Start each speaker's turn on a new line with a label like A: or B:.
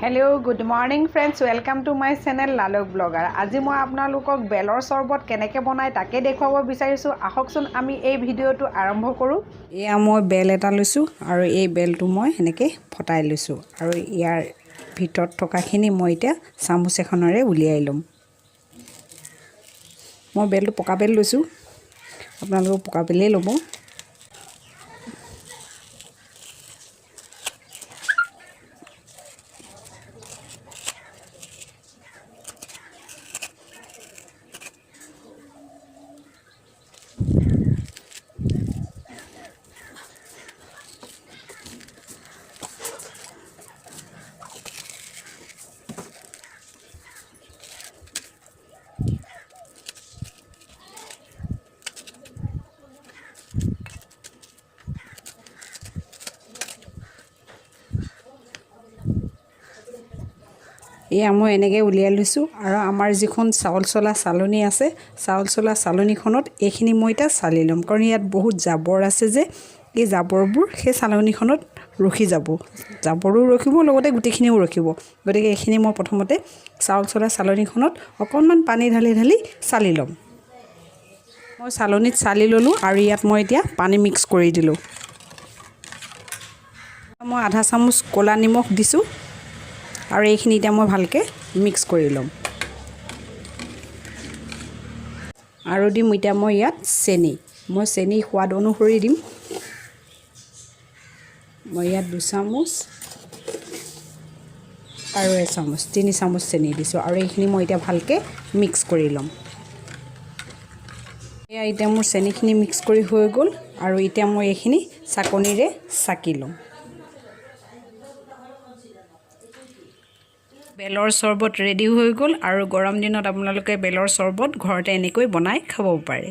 A: Hello, good morning friends. Welcome to my channel Lalok Blogger. আজি মই আপোনালোকক বেলৰ চৰবত কেনেকৈ বনাই তাকে দেখুৱাব বিচাৰিছো। আহকচোন আমি এই ভিডিওটো আৰম্ভ কৰো।
B: এয়া মই বেল এটা লৈছো আৰু এই বেলটো মই এনেকৈ ফটাই লৈছো আৰু ইয়াৰ ভিতৰত থকাখিনি মই এতিয়া চামুচ এখনৰে উলিয়াই লম। মই বেলটো পকা বেল লৈছো। আপোনালোকে পকা বেলেই ল'ব। এয়া মই এনেকৈ উলিয়াই লৈছো আৰু আমাৰ যিখন চাউল চলা চালনী আছে চাউল চলা চালনীখনত এইখিনি মই এটা চালি লম কাৰণ ইয়াত বহুত জাবৰ আছে যে এই জাবৰবোৰ সেই চালনীখনত ৰখি যাব। জাবৰো ৰখিব লগতে গুটিখিনিও ৰখিব। গতিকে এইখিনি মই প্ৰথমতে চাউল চলা চালনীখনত অকণমান পানী ঢালি চালি লম। মই চালনীত চালি ললো আৰু ইয়াত মই এতিয়া পানী মিক্স কৰি দিলো। মই আধা চামুচ ক'লা নিমখ দিছো আৰু এইখিনি এতিয়া মই ভালকৈ মিক্স কৰি ল'ম আৰু দিম এতিয়া মই ইয়াত চেনি। মই চেনি সোৱাদ অনুসৰি দিম। মই ইয়াত 2 চামুচ আৰু 1 চামুচ 3 চামুচ চেনি দিছোঁ আৰু এইখিনি মই এতিয়া ভালকৈ মিক্স কৰি ল'ম। এয়া এতিয়া মোৰ চেনিখিনি মিক্স কৰি হৈ গ'ল আৰু এতিয়া মই এইখিনি চাকনিৰে চাকি ল'ম। বেলৰ চৰবত ৰেডি হৈ গ'ল আৰু গৰম দিনত আপোনালোকে বেলৰ চৰবত ঘৰতে এনেকৈ বনাই খাব পাৰে।